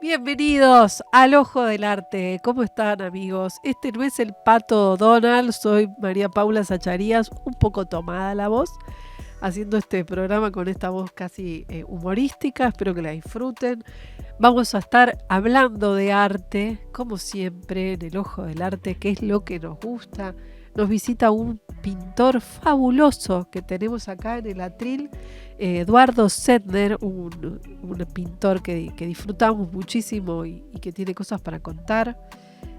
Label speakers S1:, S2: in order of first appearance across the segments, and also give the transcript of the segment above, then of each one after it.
S1: Bienvenidos al Ojo del Arte. ¿Cómo están, amigos? Este no es el Pato Donald, soy María Paula Zacharías, un poco tomada la voz, haciendo este programa con esta voz casi humorística. Espero que la disfruten. Vamos a estar hablando de arte, como siempre, en el Ojo del Arte, que es lo que nos gusta. Nos visita un pintor fabuloso que tenemos acá en el atril, Eduardo Zettner, un pintor que disfrutamos muchísimo y que tiene cosas para contar.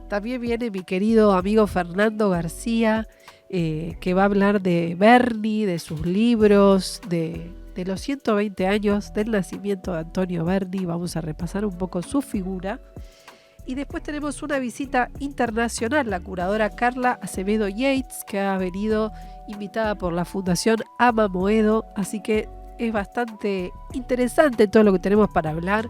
S1: También viene mi querido amigo Fernando García, que va a hablar de Berni, de sus libros, de los 120 años del nacimiento de Antonio Berni. Vamos a repasar un poco su figura. Y después tenemos una visita internacional, la curadora Carla Acevedo Yates, que ha venido invitada por la Fundación Ama Moedo, así que es bastante interesante todo lo que tenemos para hablar.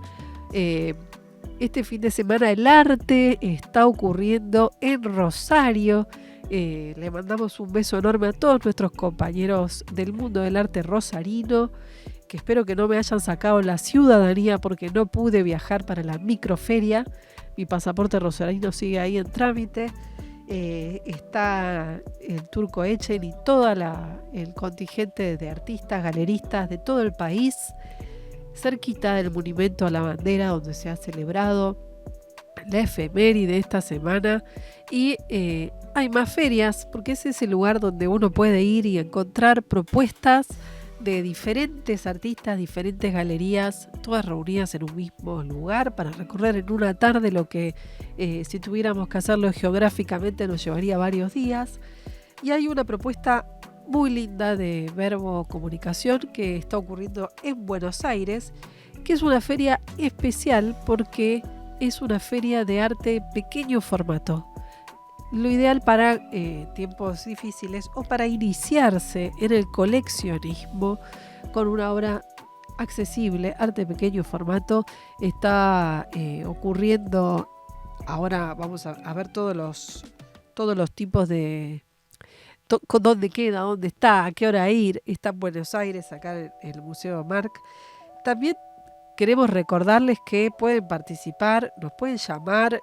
S1: Este fin de semana el arte está ocurriendo en Rosario. Le mandamos un beso enorme a todos nuestros compañeros del mundo del arte rosarino, que espero que no me hayan sacado la ciudadanía porque no pude viajar para la microferia. Mi pasaporte rosarino sigue ahí en trámite. Está el Turco Echen y todo el contingente de artistas, galeristas de todo el país, cerquita del Monumento a la Bandera, donde se ha celebrado la efeméride de esta semana. Y hay más ferias, porque ese es el lugar donde uno puede ir y encontrar propuestas de diferentes artistas, diferentes galerías, todas reunidas en un mismo lugar para recorrer en una tarde lo que si tuviéramos que hacerlo geográficamente nos llevaría varios días. Y hay una propuesta muy linda de Verbo Comunicación que está ocurriendo en Buenos Aires, que es una feria especial porque es una feria de arte pequeño formato. Lo ideal para tiempos difíciles o para iniciarse en el coleccionismo con una obra accesible, arte pequeño formato. Está ocurriendo, ahora vamos a ver todos los tipos de dónde queda, dónde está, a qué hora ir. Está en Buenos Aires, acá en el Museo Marc. También queremos recordarles que pueden participar, nos pueden llamar,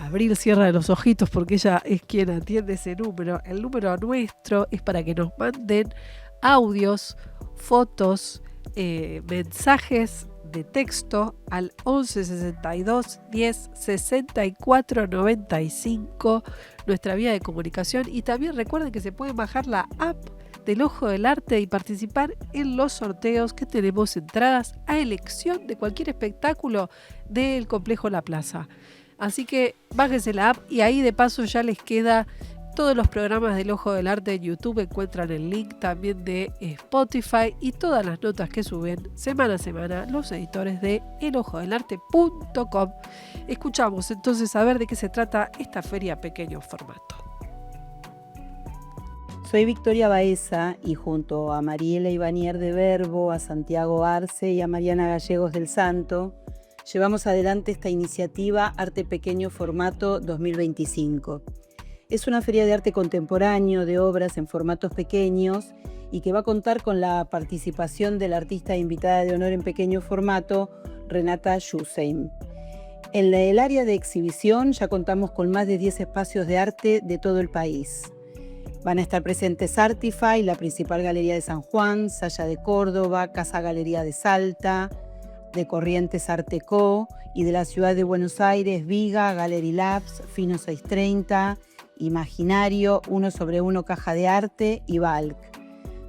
S1: Abril cierra los ojitos porque ella es quien atiende ese número. El número nuestro es para que nos manden audios, fotos, mensajes de texto al 11 62 10 64 95, nuestra vía de comunicación. Y también recuerden que se pueden bajar la app del Ojo del Arte y participar en los sorteos, que tenemos entradas a elección de cualquier espectáculo del Complejo La Plaza. Así que bájense la app y ahí de paso ya les queda todos los programas del Ojo del Arte en YouTube. Encuentran el link también de Spotify y todas las notas que suben semana a semana los editores de elojodelarte.com. Escuchamos entonces a ver de qué se trata esta feria pequeño formato.
S2: Soy Victoria Baeza y junto a Mariela Ivanier de Verbo, a Santiago Arce y a Mariana Gallegos del Santo, llevamos adelante esta iniciativa Arte Pequeño Formato 2025. Es una feria de arte contemporáneo de obras en formatos pequeños y que va a contar con la participación de la artista invitada de honor en pequeño formato, Renata Yuseim. En el área de exhibición ya contamos con más de 10 espacios de arte de todo el país. Van a estar presentes Artify, la principal galería de San Juan, Saya de Córdoba, Casa Galería de Salta, de Corrientes Arteco y de la ciudad de Buenos Aires, Viga, Gallery Labs, Fino 630, Imaginario, 1 sobre 1 Caja de Arte y Balk.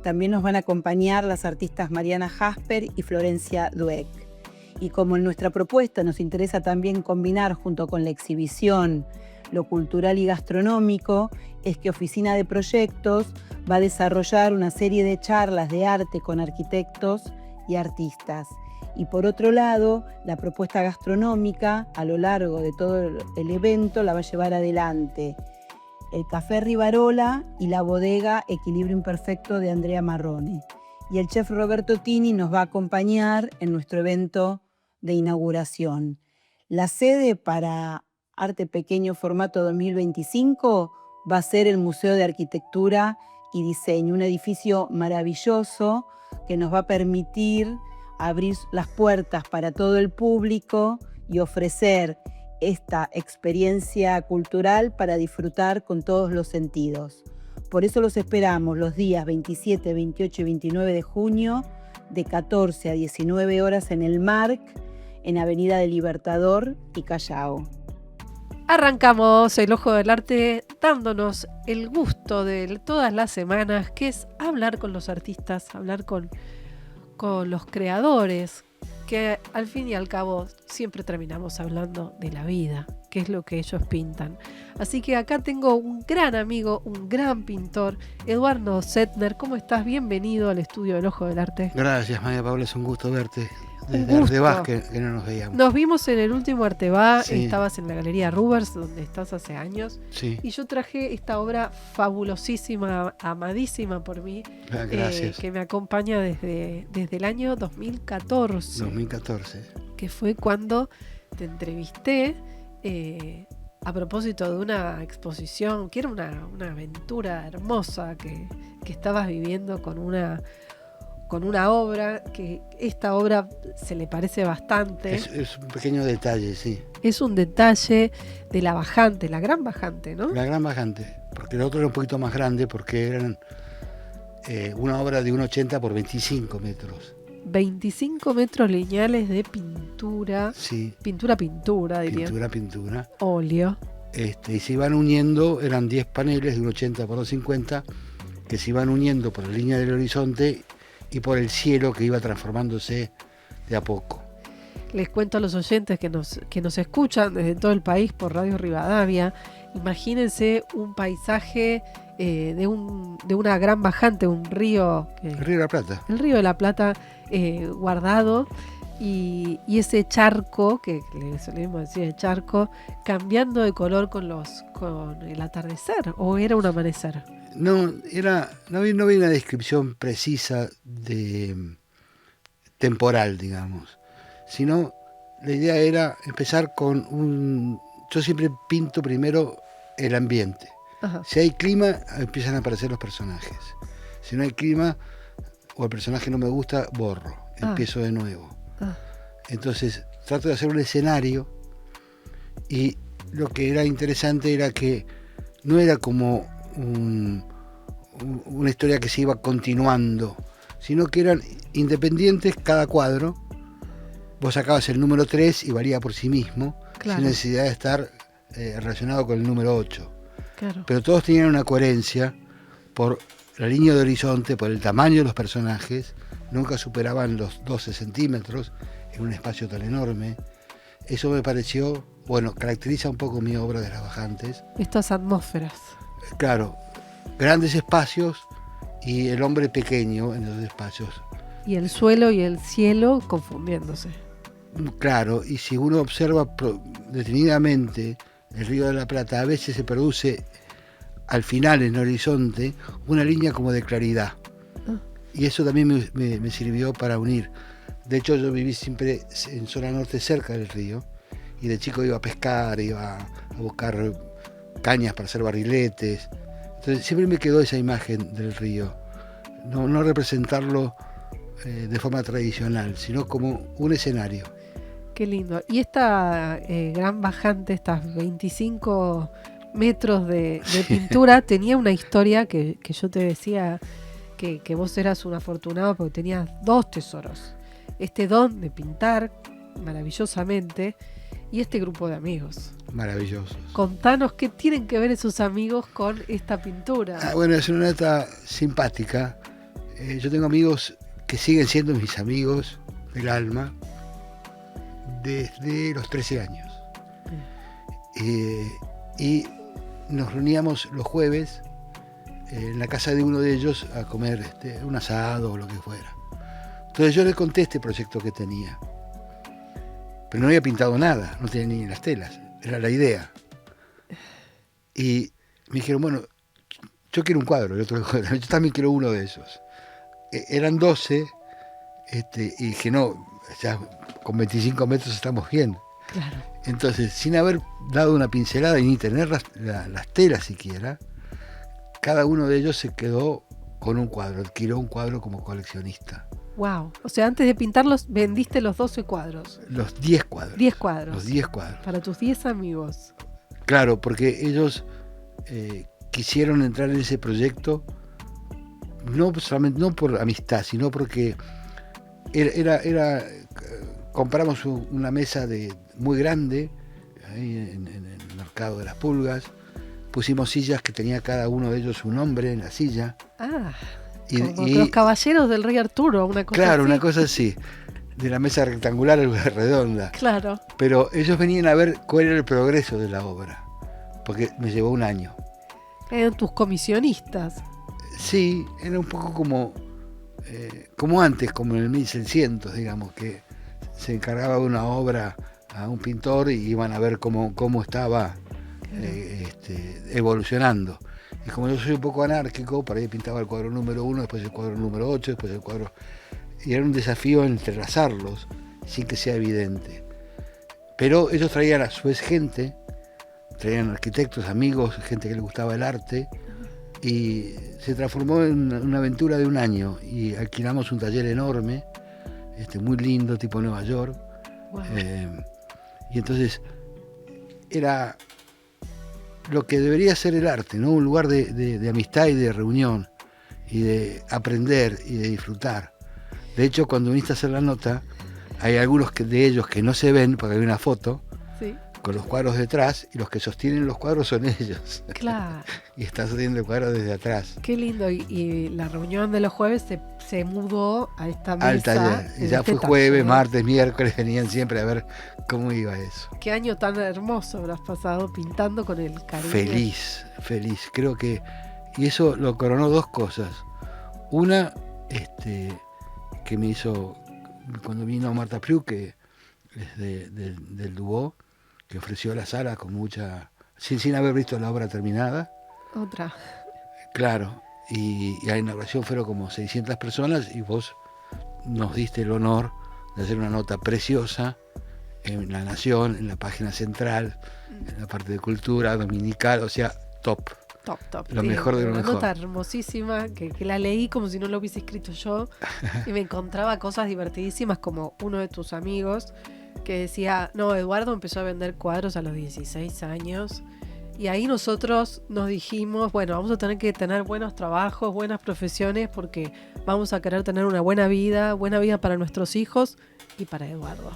S2: También nos van a acompañar las artistas Mariana Jasper y Florencia Dueck. Y como en nuestra propuesta nos interesa también combinar junto con la exhibición lo cultural y gastronómico, es que Oficina de Proyectos va a desarrollar una serie de charlas de arte con arquitectos y artistas. Y por otro lado, la propuesta gastronómica a lo largo de todo el evento la va a llevar adelante el Café Rivarola y la bodega Equilibrio Imperfecto de Andrea Marrone. Y el chef Roberto Tini nos va a acompañar en nuestro evento de inauguración. La sede para Arte Pequeño Formato 2025 va a ser el Museo de Arquitectura y Diseño, un edificio maravilloso que nos va a permitir abrir las puertas para todo el público y ofrecer esta experiencia cultural para disfrutar con todos los sentidos. Por eso los esperamos los días 27, 28 y 29 de junio de 14 a 19 horas en el MARC, en Avenida del Libertador y Callao.
S1: Arrancamos el Ojo del Arte dándonos el gusto de todas las semanas, que es hablar con los artistas, hablar con los creadores, que al fin y al cabo siempre terminamos hablando de la vida, que es lo que ellos pintan. Así que acá tengo un gran amigo, un gran pintor, Eduardo Zettner. ¿Cómo estás? Bienvenido al estudio del Ojo del Arte.
S3: Gracias, María Paula, es un gusto verte. Desde
S1: gusto.
S3: Artebás que no nos veíamos.
S1: Nos vimos en el último Artebá,
S3: Sí.
S1: Estabas en la Galería Rubers, donde estás hace años,
S3: Sí,
S1: y yo traje esta obra fabulosísima, amadísima por mí,
S3: gracias.
S1: que me acompaña desde el año 2014,
S3: 2014.
S1: que fue cuando te entrevisté a propósito de una exposición, que era una aventura hermosa que estabas viviendo con una obra, que esta obra se le parece bastante.
S3: Es un pequeño detalle, sí.
S1: Es un detalle de la bajante, la gran bajante, ¿no?
S3: La gran bajante, porque el otro era un poquito más grande, porque eran una obra de 1,80 por 25 metros.
S1: 25 metros lineales de pintura,
S3: Sí,
S1: pintura, diría.
S3: pintura.
S1: Óleo.
S3: Y se iban uniendo, eran 10 paneles de 1,80 por 2,50, que se iban uniendo por la línea del horizonte y por el cielo que iba transformándose de a poco.
S1: Les cuento a los oyentes que nos escuchan desde todo el país por Radio Rivadavia. Imagínense un paisaje de una gran bajante, un río.
S3: El Río de la Plata.
S1: El Río de la Plata guardado y ese charco, que le solemos decir el charco, cambiando de color con el atardecer, o era un amanecer.
S3: No había una descripción precisa de temporal, digamos, sino la idea era empezar con yo siempre pinto primero el ambiente.
S1: Ajá.
S3: Si hay clima, empiezan a aparecer los personajes. Si no hay clima, o el personaje no me gusta, borro, empiezo de nuevo. Entonces trato de hacer un escenario, y lo que era interesante era que no era como una historia que se iba continuando, sino que eran independientes cada cuadro. Vos sacabas el número 3 y valía por sí mismo,
S1: Claro.
S3: sin necesidad de estar relacionado con el número 8.
S1: Claro.
S3: Pero todos tenían una coherencia por la línea de horizonte, por el tamaño de los personajes. Nunca superaban los 12 centímetros en un espacio tan enorme. Eso me pareció, caracteriza un poco mi obra de las bajantes.
S1: Estas atmósferas.
S3: Claro, grandes espacios y el hombre pequeño en esos espacios.
S1: Y el suelo y el cielo confundiéndose.
S3: Claro, y si uno observa detenidamente el Río de la Plata, a veces se produce al final en el horizonte una línea como de claridad. Y eso también me sirvió para unir. De hecho, yo viví siempre en zona norte, cerca del río, y de chico iba a pescar, iba a buscar cañas para hacer barriletes. Entonces siempre me quedó esa imagen del río. No representarlo de forma tradicional, sino como un escenario.
S1: Qué lindo. Y esta gran bajante, estas 25 metros de pintura, tenía una historia que yo te decía que vos eras un afortunado porque tenías 2 tesoros. Este don de pintar maravillosamente y este grupo de amigos.
S3: Maravillosos.
S1: Contanos qué tienen que ver esos amigos con esta pintura.
S3: Es una nota simpática. Yo tengo amigos que siguen siendo mis amigos del desde los 13 años. Y nos reuníamos los jueves en la casa de uno de ellos a comer un asado o lo que fuera. Entonces yo le conté este proyecto que tenía, pero no había pintado nada, no tenía ni las telas, era la idea. Y me dijeron, bueno, yo quiero un cuadro, y otro, yo también quiero uno de esos. Eran 12, y dije, no, ya con 25 metros estamos bien.
S1: Claro.
S3: Entonces, sin haber dado una pincelada y ni tener las telas siquiera, cada uno de ellos se quedó con un cuadro, adquirió un cuadro como coleccionista.
S1: Wow. O sea, antes de pintarlos, vendiste los 12 cuadros.
S3: Los 10 cuadros.
S1: 10 cuadros.
S3: Los 10 cuadros.
S1: Para tus 10 amigos.
S3: Claro, porque ellos quisieron entrar en ese proyecto no solamente no por amistad, sino porque compramos una mesa muy grande ahí en el mercado de las Pulgas, pusimos sillas que tenía cada uno de ellos su nombre en la silla.
S1: Como los caballeros del rey Arturo, una cosa
S3: claro,
S1: así.
S3: una cosa así, de la mesa rectangular a la redonda.
S1: Claro.
S3: Pero ellos venían a ver cuál era el progreso de la obra, porque me llevó un año.
S1: Eran tus comisionistas.
S3: Sí, era un poco como antes, como en el 1600, digamos, que se encargaba de una obra a un pintor y iban a ver cómo estaba evolucionando. Y como yo soy un poco anárquico, por ahí pintaba el cuadro número 1, después el cuadro número 8, después el cuadro... Y era un desafío entrelazarlos sin que sea evidente. Pero ellos traían a su vez gente, traían arquitectos, amigos, gente que les gustaba el arte, y se transformó en una aventura de un año y alquilamos un taller enorme, muy lindo, tipo Nueva York.
S1: Wow.
S3: Y entonces era lo que debería ser el arte, ¿no? Un lugar de amistad y de reunión y de aprender y de disfrutar. De hecho, cuando viniste a hacer la nota, hay algunos de ellos que no se ven porque hay una foto,
S1: sí,
S3: con los cuadros detrás, y los que sostienen los cuadros son ellos.
S1: Claro.
S3: Y están sosteniendo el cuadro desde atrás.
S1: Qué lindo. Y la reunión de los jueves se mudó a esta mesa.
S3: Al taller. Y ya fue jueves, martes, miércoles, venían siempre a ver cómo iba eso.
S1: Qué año tan hermoso habrás pasado pintando con el cariño.
S3: Feliz. Creo que... Y eso lo coronó dos cosas. Una, que me hizo... Cuando vino Marta Priu, que es del Dubó, que ofreció la sala con mucha... Sin haber visto la obra terminada.
S1: Otra.
S3: Claro, y a la inauguración fueron como 600 personas y vos nos diste el honor de hacer una nota preciosa en La Nación, en la página central, en la parte de cultura, dominical, o sea, top.
S1: Top.
S3: Lo mejor de lo mejor.
S1: Una nota hermosísima que la leí como si no lo hubiese escrito yo y me encontraba cosas divertidísimas como uno de tus amigos que decía, no, Eduardo empezó a vender cuadros a los 16 años y ahí nosotros nos dijimos, bueno, vamos a tener que tener buenos trabajos, buenas profesiones porque vamos a querer tener una buena vida para nuestros hijos y para Eduardo.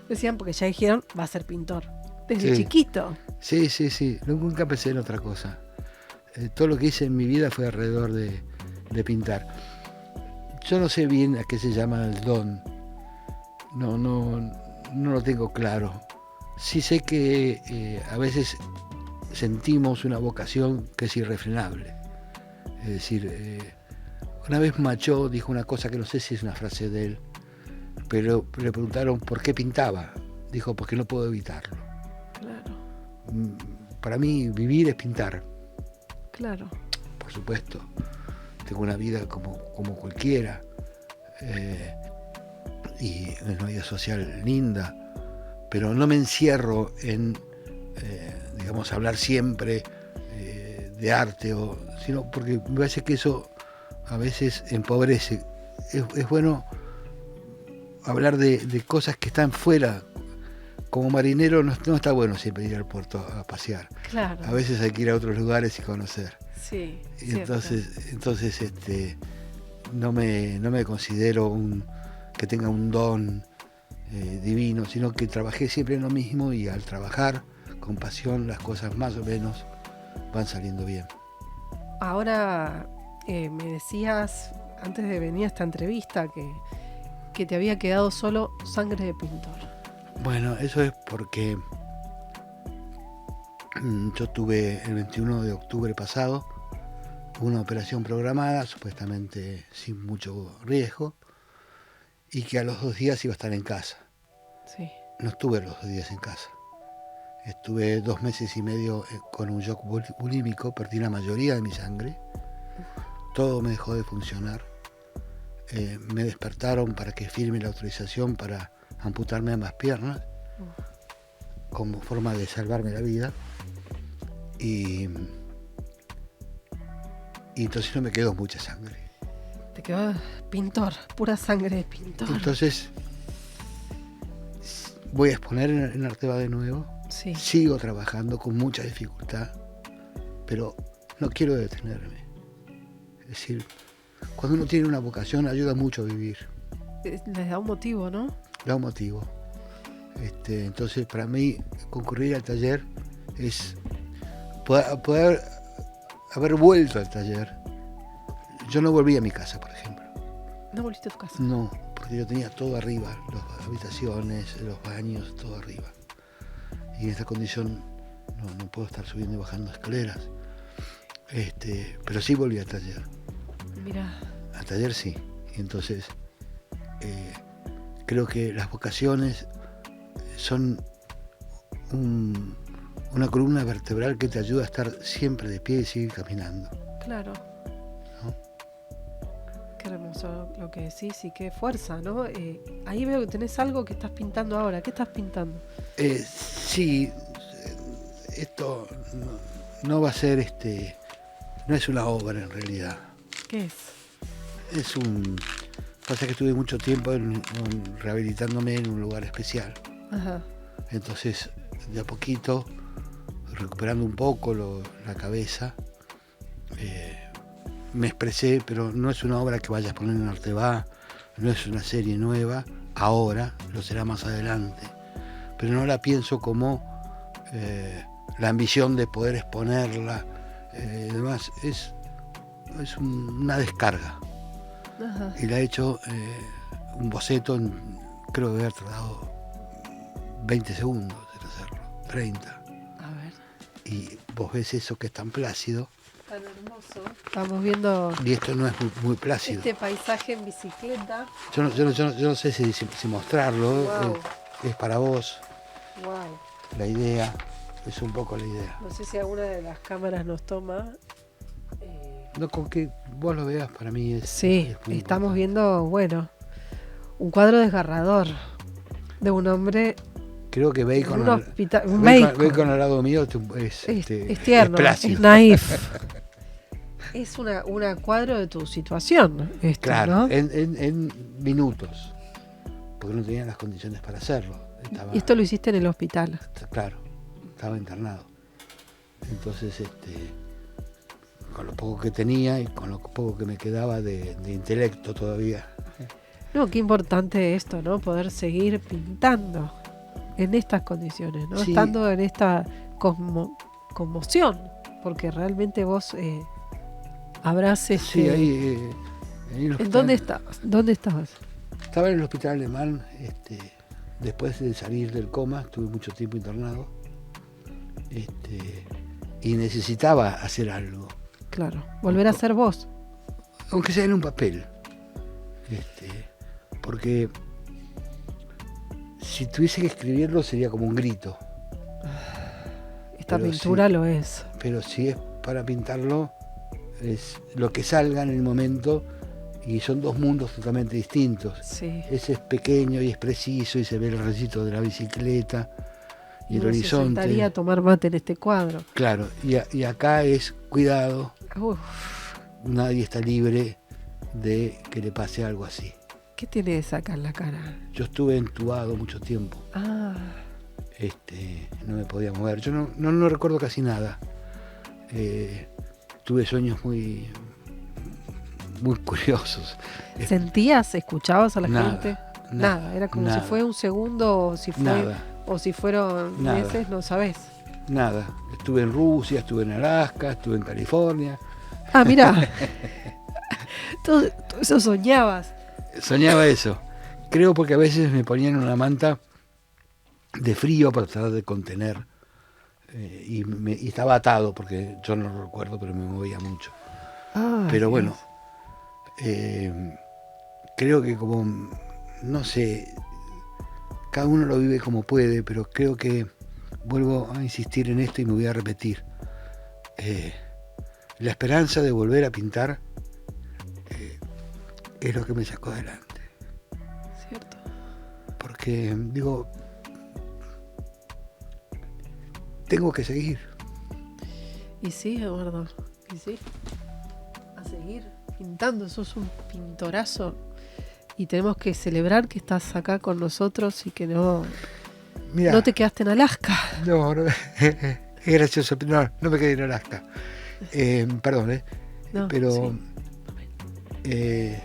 S1: Decían porque ya dijeron, va a ser pintor desde chiquito.
S3: Sí, nunca pensé en otra cosa. Todo lo que hice en mi vida fue alrededor de pintar. Yo no sé bien a qué se llama el don. No lo tengo claro. Sí sé que a veces sentimos una vocación que es irrefrenable. Es decir, una vez Machó dijo una cosa que no sé si es una frase de él, pero le preguntaron por qué pintaba. Dijo, porque no puedo evitarlo.
S1: Claro.
S3: Para mí vivir es pintar.
S1: Claro.
S3: Por supuesto, tengo una vida como cualquiera y una vida social linda, pero no me encierro en, digamos, hablar siempre de arte, sino porque me parece que eso a veces empobrece. Es bueno hablar de cosas que están fuera. Como marinero no está bueno siempre ir al puerto a pasear.
S1: Claro.
S3: A veces hay que ir a otros lugares y conocer.
S1: Sí.
S3: Y entonces no me considero que tenga un don divino, sino que trabajé siempre en lo mismo y al trabajar con pasión las cosas más o menos van saliendo bien.
S1: Ahora me decías, antes de venir a esta entrevista, que te había quedado solo sangre de pintor.
S3: Bueno, eso es porque yo tuve el 21 de octubre pasado una operación programada, supuestamente sin mucho riesgo, y que a los 2 días iba a estar en casa.
S1: Sí.
S3: No estuve los 2 días en casa. Estuve 2 meses y medio con un shock bulímico, perdí la mayoría de mi sangre, todo me dejó de funcionar. Me despertaron para que firme la autorización para amputarme ambas piernas como forma de salvarme la vida y entonces no me quedó mucha sangre.
S1: Te quedó pintor, pura sangre de pintor.
S3: Entonces, voy a exponer en Arteba de nuevo.
S1: Sí.
S3: Sigo trabajando con mucha dificultad, pero no quiero detenerme. Es decir, cuando uno tiene una vocación ayuda mucho a vivir.
S1: Les da un motivo, ¿no?
S3: Da un motivo. Entonces, para mí, concurrir al taller es poder haber vuelto al taller. Yo no volví a mi casa, por ejemplo.
S1: ¿No volviste a tu casa?
S3: No, porque yo tenía todo arriba, las habitaciones, los baños, todo arriba. Y en esta condición no puedo estar subiendo y bajando escaleras. Pero sí volví al taller.
S1: Mira.
S3: Al taller sí. Y entonces creo que las vocaciones son una columna vertebral que te ayuda a estar siempre de pie y seguir caminando.
S1: Claro.
S3: ¿No?
S1: Qué hermoso lo que decís y qué fuerza, ¿no? Ahí veo que tenés algo que estás pintando ahora. ¿Qué estás pintando?
S3: Sí, esto no va a ser no es una obra en realidad.
S1: ¿Qué es?
S3: Pasa que estuve mucho tiempo rehabilitándome en un lugar especial.
S1: Ajá.
S3: Entonces, de a poquito, recuperando un poco la cabeza, me expresé, pero no es una obra que vaya a poner en Arteba, no es una serie nueva, ahora, lo será más adelante. Pero no la pienso como la ambición de poder exponerla, además es una descarga.
S1: Ajá.
S3: Y la he hecho un boceto, creo que había tardado 20 segundos en hacerlo, 30.
S1: A ver.
S3: Y vos ves eso que es tan plácido.
S1: Tan hermoso. Estamos viendo
S3: Y esto no es muy plácido.
S1: este paisaje en bicicleta.
S3: Yo no sé si mostrarlo,
S1: Wow.
S3: es para vos.
S1: Wow.
S3: La idea, es un poco la idea.
S1: No sé si alguna de las cámaras nos toma.
S3: No, con que vos lo veas para mí es...
S1: Sí,
S3: es muy
S1: estamos
S3: importante.
S1: viendo, bueno, un cuadro desgarrador de un hombre
S3: Creo que Bacon,
S1: en un hospital. Un
S3: Bacon al lado mío es
S1: tierno,
S3: plácido.
S1: es naif. Es una cuadro de tu situación, esto,
S3: Claro,
S1: ¿no?
S3: en minutos, porque no tenían las condiciones para hacerlo.
S1: Y esto lo hiciste en el hospital.
S3: Claro, estaba internado. Entonces, con lo poco que tenía y con lo poco que me quedaba de intelecto todavía.
S1: No, qué importante esto, ¿no? Poder seguir pintando en estas condiciones, ¿no?
S3: Sí.
S1: Estando en esta conmoción, porque realmente vos habrás...
S3: Sí, ahí en el
S1: ¿En dónde
S3: hospital.
S1: estabas? ¿Dónde estabas?
S3: Estaba en el hospital alemán, después de salir del coma, estuve mucho tiempo internado, y necesitaba hacer algo,
S1: Claro, volver a ser vos.
S3: aunque sea en un papel, porque si tuviese que escribirlo sería como un grito,
S1: Esta
S3: Pero
S1: pintura
S3: sí.
S1: lo es.
S3: pero si es para pintarlo, es lo que salga en el momento, y son dos mundos totalmente distintos.
S1: Sí.
S3: Ese es pequeño y es preciso y se ve el rayito de la bicicleta y el
S1: uno se
S3: horizonte.
S1: sentaría a tomar mate en este cuadro.
S3: Claro, y acá es cuidado,
S1: Uf,
S3: nadie está libre de que le pase algo así.
S1: ¿qué tenés acá en la cara?
S3: Yo estuve entubado mucho tiempo,
S1: Ah,
S3: no me podía mover, yo no recuerdo casi nada. Tuve sueños muy curiosos.
S1: ¿sentías, escuchabas a la
S3: Nada,
S1: gente?
S3: nada,
S1: Era como
S3: nada.
S1: si fue un segundo o si fue
S3: Nada.
S1: o si fueron
S3: Nada.
S1: meses, no sabés.
S3: Nada, estuve en Rusia, estuve en Alaska, estuve en California.
S1: Ah, mira. todo eso soñabas.
S3: Soñaba eso. Creo porque a veces me ponían una manta de frío para tratar de contener. Y estaba atado, porque yo no lo recuerdo, pero me movía mucho.
S1: Ah,
S3: Pero
S1: Dios.
S3: bueno, creo que como, no sé, cada uno lo vive como puede, pero creo que vuelvo a insistir en esto y me voy a repetir. La esperanza de volver a pintar es lo que me sacó adelante.
S1: Cierto.
S3: Porque, digo, tengo que seguir.
S1: Y sí, Eduardo. Y sí. A seguir. pintando, sos un pintorazo. Y tenemos que celebrar que estás acá con nosotros y que no te quedaste en Alaska.
S3: No, es gracioso. No me quedé en Alaska. Perdón,
S1: No,
S3: pero
S1: sí.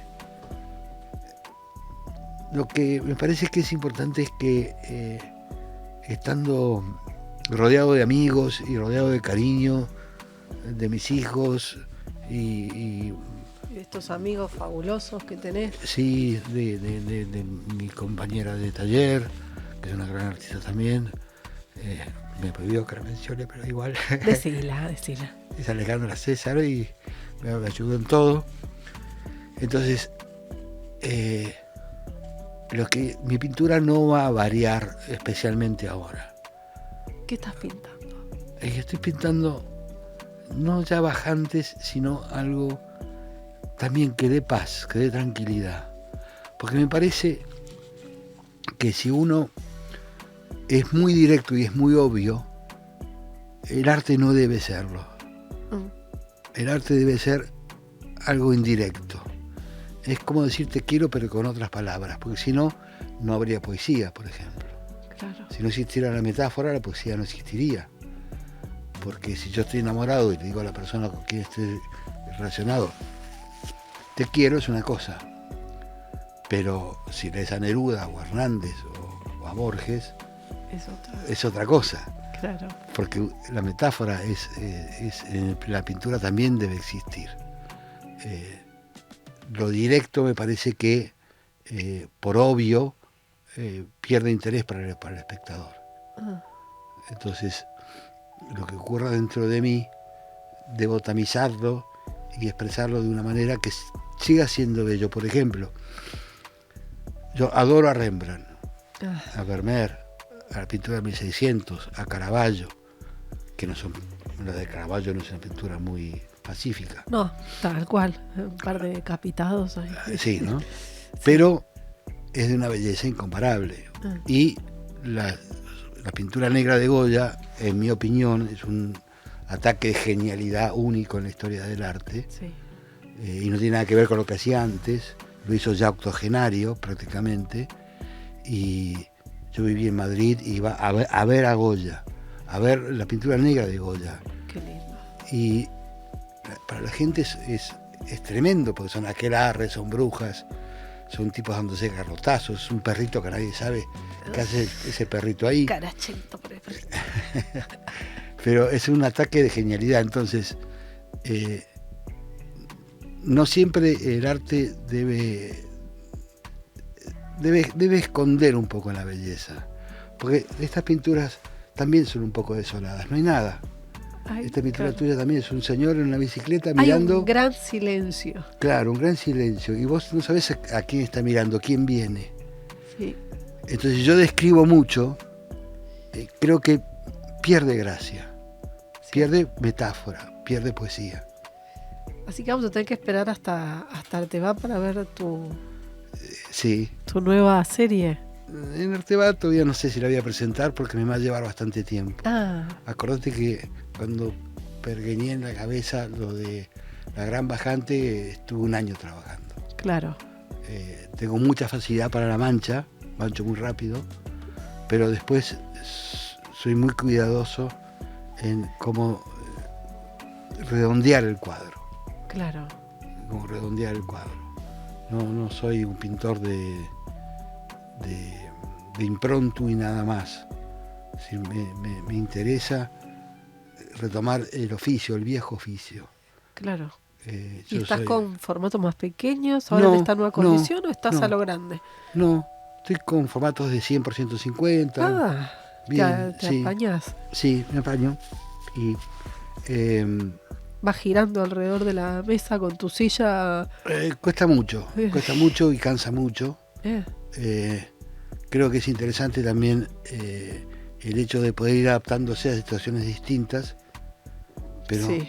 S3: Lo que me parece que es importante es que estando rodeado de amigos y rodeado de cariño de mis hijos y
S1: Estos amigos fabulosos que tenés.
S3: sí, de mi compañera de taller, que es una gran artista también. Me prohibió que la mencione, pero igual.
S1: Decila.
S3: Es Alejandra César y me ayudó en todo. Entonces, mi pintura no va a variar especialmente ahora.
S1: ¿Qué estás pintando?
S3: Estoy pintando no ya bajantes, sino algo también que dé paz, que dé tranquilidad. Porque me parece que si uno es muy directo y es muy obvio, el arte no debe serlo. El arte debe ser algo indirecto. Es como decir te quiero pero con otras palabras, porque si no, no habría poesía, por ejemplo.
S1: Claro.
S3: Si no existiera la metáfora, la poesía no existiría. Porque si yo estoy enamorado y le digo a la persona con quien estoy relacionado, te quiero, es una cosa. Pero si lees a Neruda o a Hernández o a Borges, es otra cosa.
S1: Claro.
S3: Porque la metáfora en la pintura también debe existir. Lo directo me parece que, por obvio, pierde interés para el espectador. Entonces, lo que ocurra dentro de mí, debo tamizarlo y expresarlo de una manera que siga siendo bello. Por ejemplo, yo adoro a Rembrandt, a Vermeer, a la pintura de 1600, a Caravaggio, que no son, la de Caravaggio no es una pintura muy pacífica.
S1: No, tal cual, un par de decapitados ahí.
S3: Sí, ¿no? Pero es de una belleza incomparable. Y la pintura negra de Goya, en mi opinión, es un ataque de genialidad único en la historia del arte.
S1: Sí.
S3: Y no tiene nada que ver con lo que hacía antes. Lo hizo ya octogenario prácticamente. Y yo viví en Madrid y iba a ver a Goya, a ver la pintura negra de Goya.
S1: Qué lindo.
S3: Y para la gente es tremendo, porque son aquelarres, son brujas, son tipos dándose garrotazos, un perrito que nadie sabe qué hace ese perrito ahí.
S1: Carachento por el perrito.
S3: Pero es un ataque de genialidad. Entonces, no siempre el arte debe esconder un poco la belleza, porque estas pinturas también son un poco desoladas, no hay nada. Esta pintura tuya también es un señor en una bicicleta mirando.
S1: Hay un gran silencio.
S3: Claro, un gran silencio, y vos no sabés a quién está mirando, quién viene.
S1: Sí.
S3: Entonces yo describo mucho, creo que pierde gracia, pierde metáfora, pierde poesía.
S1: Así que vamos a tener que esperar hasta Arteba para ver tu nueva serie.
S3: En Arteba todavía no sé si la voy a presentar porque me va a llevar bastante tiempo. Acordate que cuando pergeñé en la cabeza lo de La Gran Bajante, estuve un año trabajando.
S1: Claro.
S3: Tengo mucha facilidad para la mancha, mancho muy rápido, pero después soy muy cuidadoso en cómo redondear el cuadro.
S1: Claro.
S3: Como redondear el cuadro. No soy un pintor de impronto y nada más. Si me interesa retomar el oficio, el viejo oficio.
S1: Claro. ¿Y estás con formatos más pequeños ahora en esta nueva condición o estás a lo grande?
S3: No, estoy con formatos de 100 por 150.
S1: Bien, ¿te apañas?
S3: Sí, me apaño. Y
S1: vas girando alrededor de la mesa con tu silla.
S3: Cuesta mucho y cansa mucho. Creo que es interesante también el hecho de poder ir adaptándose a situaciones distintas, pero
S1: sí.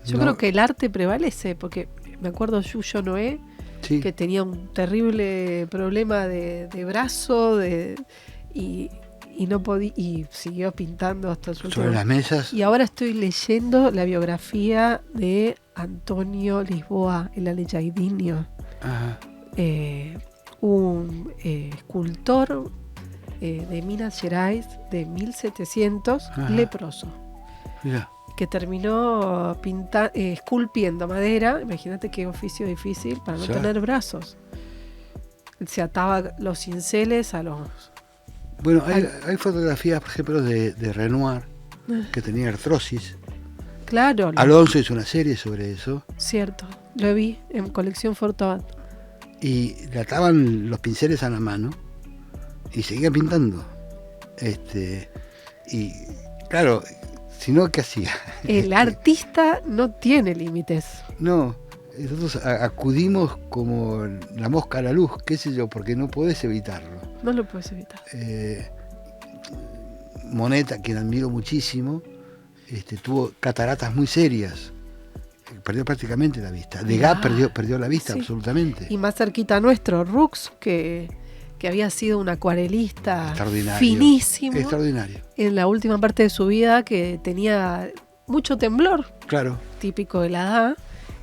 S1: Yo creo que el arte prevalece, porque me acuerdo Yuyo Noé, que tenía un terrible problema de brazo y no podía, y siguió pintando hasta su
S3: sobre las mesas.
S1: Y ahora estoy leyendo la biografía de Antonio Lisboa El Alejaidinho,
S3: Ajá.
S1: un escultor de Minas Gerais de 1700,
S3: Ajá.
S1: leproso,
S3: Mirá.
S1: que terminó esculpiendo madera. Imagínate qué oficio difícil para no
S3: Sí.
S1: tener brazos. Se ataba los cinceles a los...
S3: Bueno, hay fotografías, por ejemplo, de Renoir, que tenía artrosis.
S1: Claro,
S3: Alonso hizo una serie sobre eso.
S1: cierto, lo vi en Colección Fortabat.
S3: Y le ataban los pinceles a la mano y seguía pintando. Y claro, si no, ¿qué hacía?
S1: El artista no tiene límites.
S3: No, nosotros acudimos como la mosca a la luz, qué sé yo, porque no podés evitarlo.
S1: No lo puedes evitar.
S3: Monet, a quien admiro muchísimo, tuvo cataratas muy serias. Perdió prácticamente la vista. Degas perdió la vista,
S1: sí.
S3: Absolutamente.
S1: Y más cerquita nuestro, Rux, que había sido un acuarelista
S3: Extraordinario.
S1: finísimo.
S3: Extraordinario.
S1: En la última parte de su vida, que tenía mucho temblor,
S3: Claro.
S1: típico de la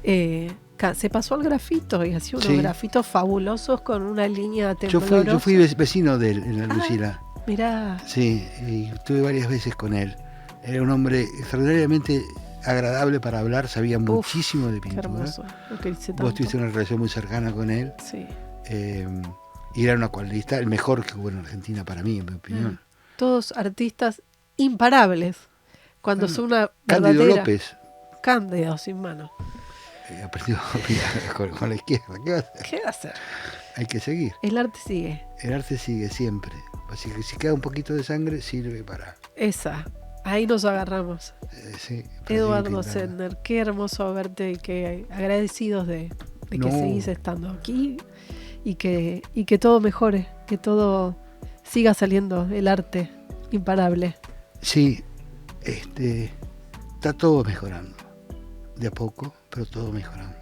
S1: edad, se pasó al grafito y hacía unos
S3: Sí.
S1: grafitos fabulosos con una línea
S3: Yo
S1: temblorosa.
S3: fui vecino de él en la Lucila.
S1: Mirá,
S3: Sí, y estuve varias veces con él. Era un hombre extraordinariamente agradable para hablar, sabía muchísimo de
S1: qué
S3: pintura.
S1: hermoso. Lo que dice
S3: Vos
S1: tanto.
S3: tuviste una relación muy cercana con él.
S1: Sí.
S3: Y era un acuarelista, el mejor que hubo en Argentina para mí, en mi opinión.
S1: Todos artistas imparables. Cuando son una
S3: Cándido
S1: verdadera...
S3: López
S1: Cándido, sin mano.
S3: aprendió a pintar con la izquierda. ¿Qué va a hacer?
S1: ¿Qué va a hacer?
S3: Hay que seguir.
S1: El arte sigue.
S3: El arte sigue siempre. Así que si queda un poquito de sangre, sirve para...
S1: Esa. Ahí nos agarramos.
S3: Sí, para
S1: Eduardo
S3: seguir pintando.
S1: Sendner, qué hermoso verte y qué agradecidos de que
S3: No.
S1: seguís estando aquí y que todo mejore, que todo siga saliendo, el arte imparable.
S3: Sí, está todo mejorando. De a poco, pero todo mejorando.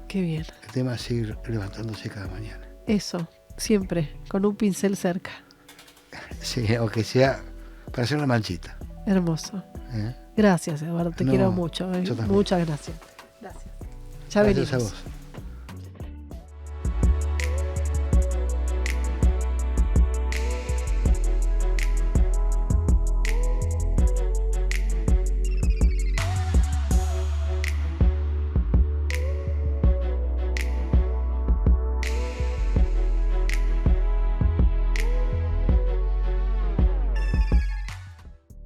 S1: Qué bien.
S3: El tema es seguir levantándose cada mañana.
S1: Eso, siempre, con un pincel cerca.
S3: Sí, aunque sea para hacer la manchita.
S1: Hermoso.
S3: ¿Eh?
S1: Gracias, Eduardo, te
S3: No,
S1: quiero mucho.
S3: yo también.
S1: Muchas gracias. Gracias. Ya
S3: Gracias
S1: venimos.
S3: a vos.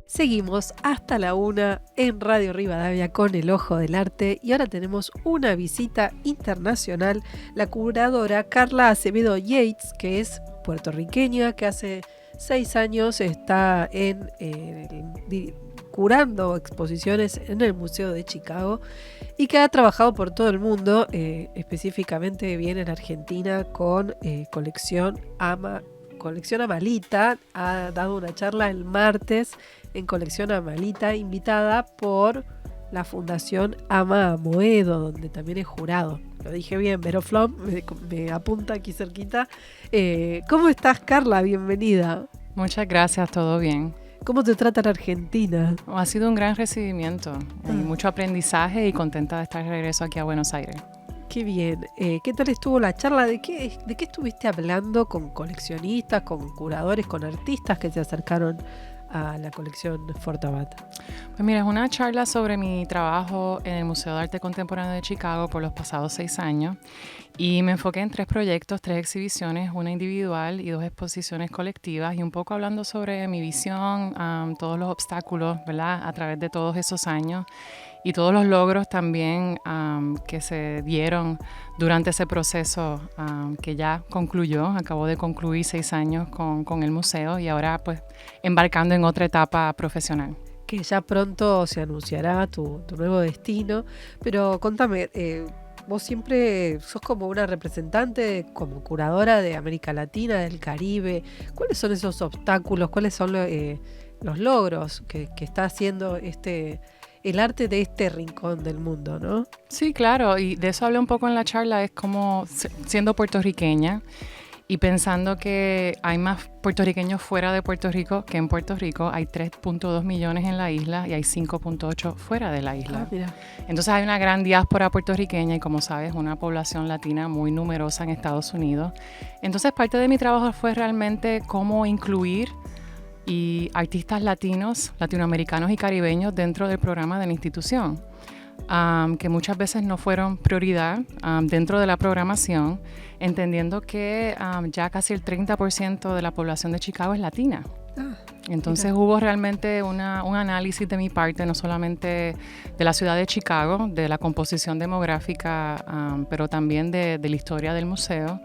S1: Seguimos hasta la 1 en Radio Rivadavia con El Ojo del Arte y ahora tenemos una visita internacional, la curadora Carla Acevedo Yates, que es puertorriqueña, que hace 6 años está curando exposiciones en el Museo de Chicago y que ha trabajado por todo el mundo, específicamente viene en Argentina con Colección Amalita. Ha dado una charla el martes en Colección Amalita, invitada por la Fundación Ama a Moedo, donde también es jurado. Lo dije bien, Vero Flom me apunta aquí cerquita. ¿Cómo estás, Carla? Bienvenida.
S4: Muchas gracias, todo bien.
S1: ¿Cómo te trata la Argentina?
S4: Ha sido un gran recibimiento, y mucho aprendizaje y contenta de estar de regreso aquí a Buenos Aires.
S1: Qué bien. ¿Qué tal estuvo la charla? ¿De qué estuviste hablando con coleccionistas, con curadores, con artistas que se acercaron a la colección Fortabat?
S4: Pues mira, es una charla sobre mi trabajo en el Museo de Arte Contemporáneo de Chicago por los pasados 6 años y me enfoqué en 3 proyectos, 3 exhibiciones, una individual y 2 exposiciones colectivas y un poco hablando sobre mi visión, todos los obstáculos, ¿verdad?, a través de todos esos años y todos los logros también que se dieron durante ese proceso que ya concluyó. Acabo de concluir 6 años con el museo y ahora pues embarcando en otra etapa profesional.
S1: Que ya pronto se anunciará tu nuevo destino, pero contame, vos siempre sos como una representante, como curadora de América Latina, del Caribe. ¿Cuáles son esos obstáculos? ¿Cuáles son los logros que está haciendo el arte de este rincón del mundo, ¿no?
S4: Sí, claro, y de eso hablé un poco en la charla, es como siendo puertorriqueña Y pensando que hay más puertorriqueños fuera de Puerto Rico que en Puerto Rico, hay 3.2 millones en la isla y hay 5.8 fuera de la isla.
S1: Mira.
S4: Entonces hay una gran diáspora puertorriqueña y, como sabes, una población latina muy numerosa en Estados Unidos. Entonces parte de mi trabajo fue realmente cómo incluir artistas latinos, latinoamericanos y caribeños dentro del programa de la institución, que muchas veces no fueron prioridad dentro de la programación, entendiendo que ya casi el 30% de la población de Chicago es latina. Entonces hubo realmente un análisis de mi parte, no solamente de la ciudad de Chicago, de la composición demográfica, pero también de la historia del museo,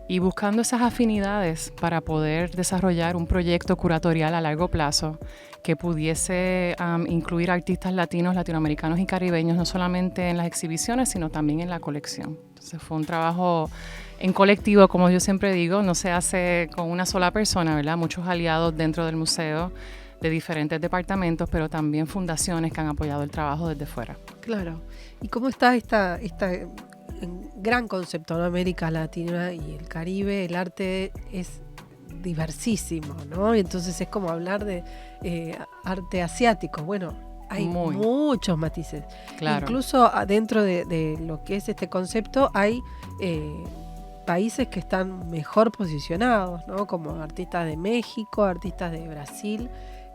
S4: y buscando esas afinidades para poder desarrollar un proyecto curatorial a largo plazo que pudiese incluir artistas latinos, latinoamericanos y caribeños, no solamente en las exhibiciones, sino también en la colección. Entonces fue un trabajo en colectivo, como yo siempre digo, no se hace con una sola persona, ¿verdad? Muchos aliados dentro del museo de diferentes departamentos, pero también fundaciones que han apoyado el trabajo desde fuera.
S1: Claro. ¿Y cómo está esta gran concepto, ¿no? América Latina y el Caribe? El arte es diversísimo, ¿no? Y entonces es como hablar de arte asiático. Bueno, hay muchos matices.
S4: Claro.
S1: Incluso dentro de lo que es este concepto hay países que están mejor posicionados, ¿no? Como artistas de México, artistas de Brasil,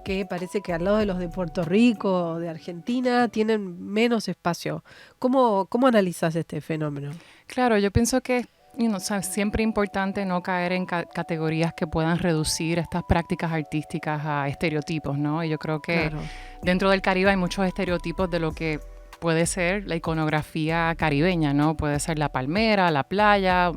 S1: que parece que al lado de los de Puerto Rico o de Argentina tienen menos espacio. ¿Cómo analizas este fenómeno?
S4: Claro, yo pienso que es siempre importante no caer en categorías que puedan reducir estas prácticas artísticas a estereotipos, ¿no? Y yo creo que dentro del Caribe hay muchos estereotipos de lo que puede ser la iconografía caribeña, ¿no? Puede ser la palmera, la playa,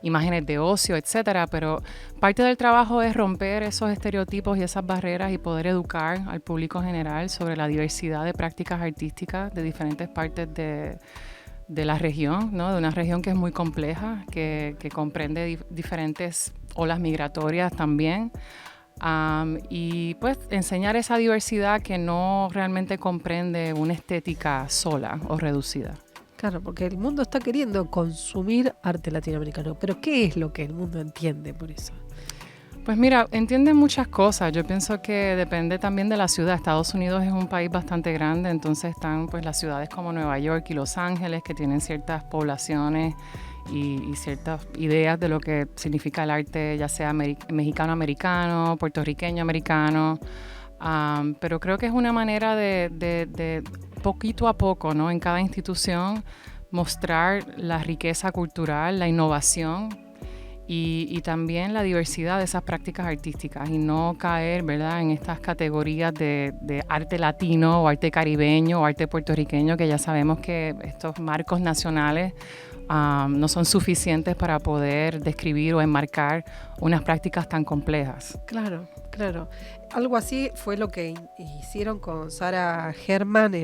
S4: imágenes de ocio, etcétera, pero parte del trabajo es romper esos estereotipos y esas barreras y poder educar al público general sobre la diversidad de prácticas artísticas de diferentes partes de la región, ¿no? De una región que es muy compleja, que comprende diferentes olas migratorias también. Y pues enseñar esa diversidad que no realmente comprende una estética sola o reducida.
S1: Claro, porque el mundo está queriendo consumir arte latinoamericano, pero ¿qué es lo que el mundo entiende por eso?
S4: Pues mira, entienden muchas cosas. Yo pienso que depende también de la ciudad. Estados Unidos es un país bastante grande, entonces están pues las ciudades como Nueva York y Los Ángeles, que tienen ciertas poblaciones y ciertas ideas de lo que significa el arte, ya sea mexicano-americano, puertorriqueño-americano, pero creo que es una manera de poquito a poco, ¿no? En cada institución mostrar la riqueza cultural, la innovación y también la diversidad de esas prácticas artísticas y no caer, ¿verdad?, en estas categorías de arte latino o arte caribeño o arte puertorriqueño, que ya sabemos que estos marcos nacionales no son suficientes para poder describir o enmarcar unas prácticas tan complejas.
S1: Claro. Algo así fue lo que hicieron con Sara Herman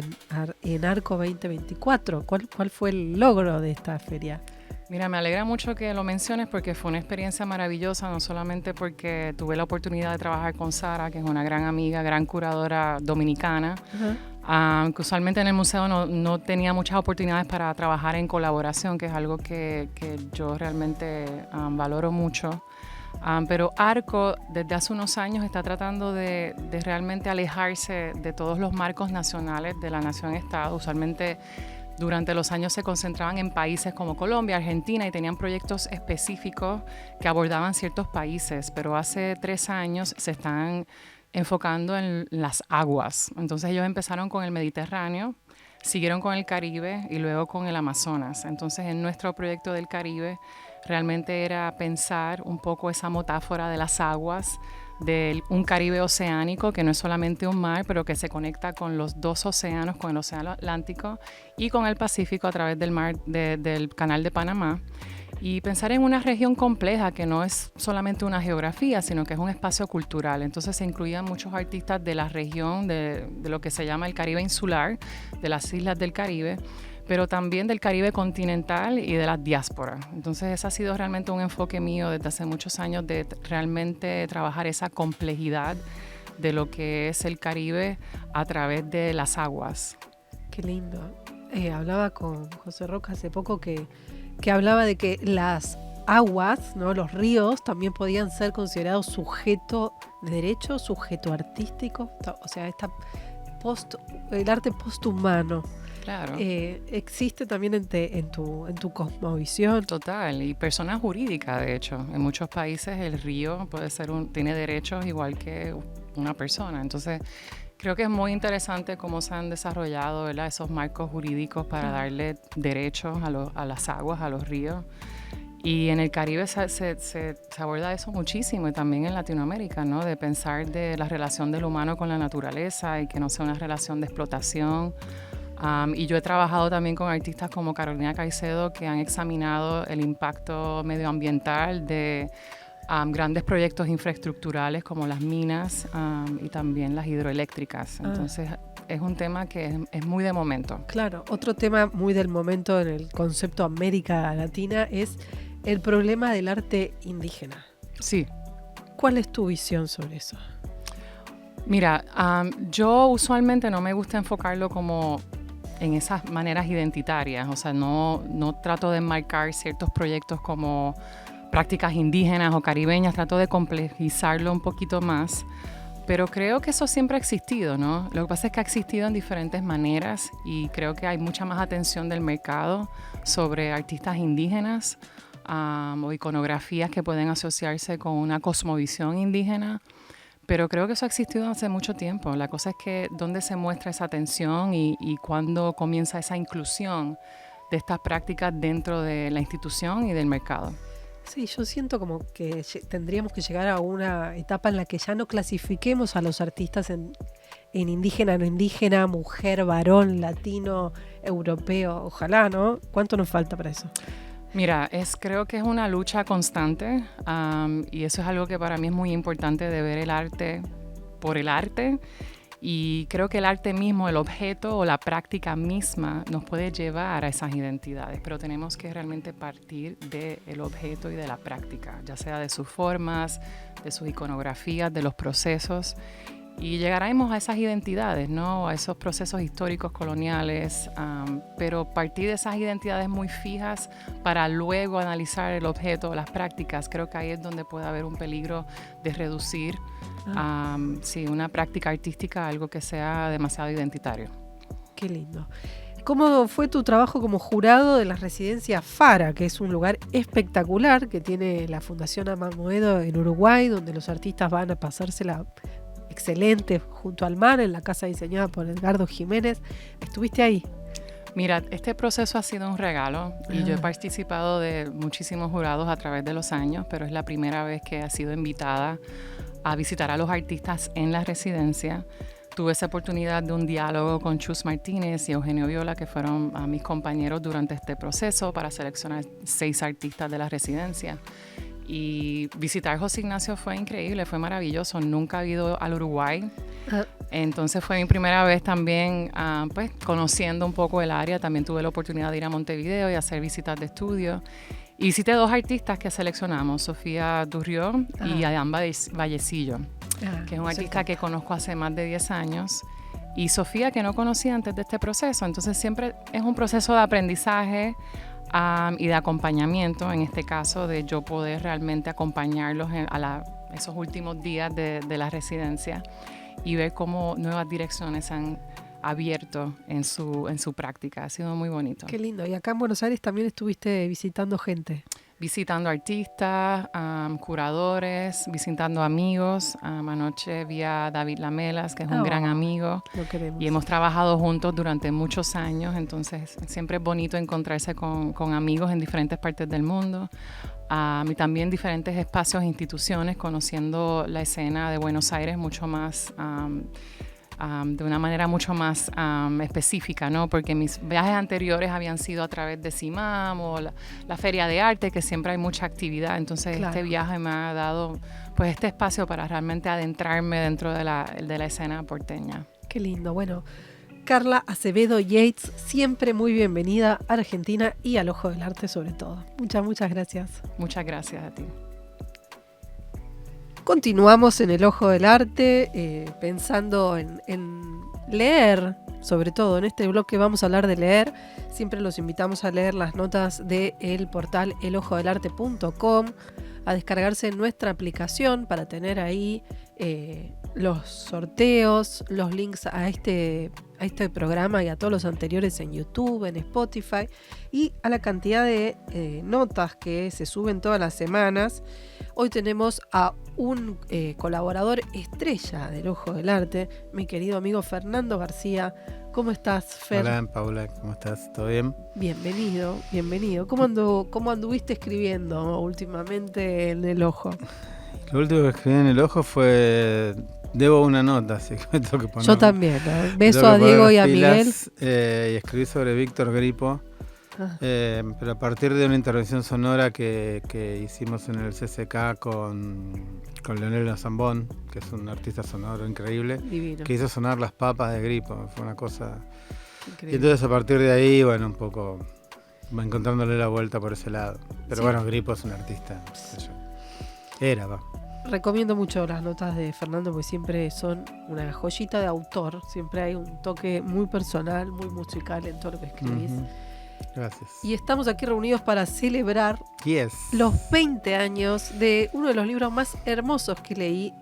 S1: en Arco 2024. ¿Cuál fue el logro de esta feria?
S4: Mira, me alegra mucho que lo menciones porque fue una experiencia maravillosa, no solamente porque tuve la oportunidad de trabajar con Sara, que es una gran amiga, gran curadora dominicana, que usualmente en el museo no tenía muchas oportunidades para trabajar en colaboración, que es algo que yo realmente valoro mucho. Pero Arco desde hace unos años está tratando de realmente alejarse de todos los marcos nacionales de la nación-estado. Usualmente durante los años se concentraban en países como Colombia, Argentina y tenían proyectos específicos que abordaban ciertos países, pero hace 3 años se están enfocando en las aguas. Entonces ellos empezaron con el Mediterráneo, siguieron con el Caribe y luego con el Amazonas. Entonces en nuestro proyecto del Caribe realmente era pensar un poco esa metáfora de las aguas, de un Caribe oceánico que no es solamente un mar, pero que se conecta con los 2 océanos, con el Océano Atlántico y con el Pacífico a través del mar del Canal de Panamá. Y pensar en una región compleja que no es solamente una geografía, sino que es un espacio cultural. Entonces se incluían muchos artistas de la región, de lo que se llama el Caribe insular, de las islas del Caribe, pero también del Caribe continental y de las diásporas. Entonces ese ha sido realmente un enfoque mío desde hace muchos años, de realmente trabajar esa complejidad de lo que es el Caribe a través de las aguas.
S1: Qué lindo. Hablaba con José Roca hace poco que hablaba de que las aguas, ¿no? Los ríos también podían ser considerados sujeto de derecho, sujeto artístico, o sea, el arte posthumano.
S4: Claro.
S1: ¿Existe también en tu cosmovisión?
S4: Total, y persona jurídica, de hecho. En muchos países el río tiene derechos igual que una persona. Entonces, creo que es muy interesante cómo se han desarrollado, ¿verdad?, esos marcos jurídicos para darle derechos a las aguas, a los ríos. Y en el Caribe se aborda eso muchísimo, y también en Latinoamérica, ¿no? De pensar de la relación del humano con la naturaleza y que no sea una relación de explotación. Y yo he trabajado también con artistas como Carolina Caicedo, que han examinado el impacto medioambiental de grandes proyectos infraestructurales como las minas y también las hidroeléctricas. Entonces, es un tema que es muy de momento.
S1: Claro, otro tema muy del momento en el concepto América Latina es el problema del arte indígena.
S4: Sí.
S1: ¿Cuál es tu visión sobre eso?
S4: Mira, yo usualmente no me gusta enfocarlo como en esas maneras identitarias. O sea, no trato de enmarcar ciertos proyectos como prácticas indígenas o caribeñas. Trato de complejizarlo un poquito más. Pero creo que eso siempre ha existido, ¿no? Lo que pasa es que ha existido en diferentes maneras, y creo que hay mucha más atención del mercado sobre artistas indígenas o iconografías que pueden asociarse con una cosmovisión indígena. Pero creo que eso ha existido hace mucho tiempo. La cosa es que dónde se muestra esa atención y cuándo comienza esa inclusión de estas prácticas dentro de la institución y del mercado.
S1: Sí, yo siento como que tendríamos que llegar a una etapa en la que ya no clasifiquemos a los artistas en indígena, no indígena, mujer, varón, latino, europeo. Ojalá, ¿no? ¿Cuánto nos falta para eso?
S4: Mira, creo que es una lucha constante y eso es algo que para mí es muy importante, de ver el arte por el arte. Y creo que el arte mismo, el objeto o la práctica misma nos puede llevar a esas identidades, pero tenemos que realmente partir del objeto y de la práctica, ya sea de sus formas, de sus iconografías, de los procesos, y llegaremos a esas identidades, ¿no? A esos procesos históricos coloniales, pero partir de esas identidades muy fijas para luego analizar el objeto o las prácticas. Creo que ahí es donde puede haber un peligro de reducir una práctica artística a algo que sea demasiado identitario.
S1: Qué lindo. ¿Cómo fue tu trabajo como jurado de la residencia Fara, que es un lugar espectacular que tiene la Fundación Amamoedo en Uruguay, donde los artistas van a pasársela excelente junto al mar, en la casa diseñada por Edgardo Jiménez? ¿Estuviste ahí?
S4: Mira, este proceso ha sido un regalo y yo he participado de muchísimos jurados a través de los años, pero es la primera vez que he sido invitada a visitar a los artistas en la residencia. Tuve esa oportunidad de un diálogo con Chus Martínez y Eugenio Viola, que fueron mis compañeros durante este proceso para seleccionar 6 artistas de la residencia. Y visitar José Ignacio fue increíble, fue maravilloso. Nunca he ido al Uruguay. Entonces fue mi primera vez también pues conociendo un poco el área. También tuve la oportunidad de ir a Montevideo y hacer visitas de estudio. Y visité 2 artistas que seleccionamos, Sofía Durrió y Adán Vallecillo, que es un artista que conozco hace más de 10 años. Y Sofía, que no conocía antes de este proceso. Entonces siempre es un proceso de aprendizaje y de acompañamiento, en este caso de yo poder realmente acompañarlos esos últimos días de la residencia y ver cómo nuevas direcciones han abierto en su práctica. Ha sido muy bonito.
S1: Qué lindo. Y acá en Buenos Aires también estuviste visitando gente.
S4: Visitando artistas, curadores, visitando amigos. Anoche vi a David Lamelas, que es un gran amigo.
S1: Lo queremos.
S4: Y hemos trabajado juntos durante muchos años, entonces siempre es bonito encontrarse con amigos en diferentes partes del mundo. Y también diferentes espacios e instituciones, conociendo la escena de Buenos Aires mucho más de una manera mucho más específica, ¿no? Porque mis viajes anteriores habían sido a través de CIMAM o la Feria de Arte, que siempre hay mucha actividad. Entonces Este viaje me ha dado pues este espacio para realmente adentrarme dentro de la escena porteña.
S1: Qué lindo. Bueno, Carla Acevedo Yates, siempre muy bienvenida a Argentina y al Ojo del Arte sobre todo. Muchas gracias.
S4: Muchas gracias a ti.
S1: Continuamos en el Ojo del Arte, pensando en leer sobre todo en este blog que vamos a hablar de leer, siempre los invitamos a leer las notas del portal elojodelarte.com, a descargarse nuestra aplicación para tener ahí los sorteos, los links a este programa y a todos los anteriores en YouTube, en Spotify, y a la cantidad de notas que se suben todas las semanas. Hoy tenemos a un colaborador estrella del Ojo del Arte, mi querido amigo Fernando García. ¿Cómo estás, Fer?
S5: Hola, Paula, ¿cómo estás? ¿Todo bien?
S1: Bienvenido. ¿Cómo anduviste escribiendo últimamente en el Ojo?
S5: Lo último que escribí en el Ojo fue... Debo una nota, así que me tengo que poner...
S1: Yo también, ¿no? Beso a Diego y a Miguel.
S5: Y escribí sobre Víctor Gripo, pero a partir de una intervención sonora que hicimos en el CCK con Leonel Zambón, que es un artista sonoro increíble,
S1: Divino.
S5: que hizo sonar las papas de Gripo, fue una cosa...
S1: Increíble.
S5: Y entonces a partir de ahí, bueno, un poco encontrándole la vuelta por ese lado. Pero
S1: Sí.
S5: bueno, Gripo es un artista, qué sé yo. Era, va.
S1: Recomiendo mucho las notas de Fernando porque siempre son una joyita de autor. Siempre hay un toque muy personal, muy musical en todo lo que escribís.
S5: Ujú. Gracias.
S1: Y estamos aquí reunidos para celebrar
S5: Yes.
S1: los 20 años de uno de los libros más hermosos que leí,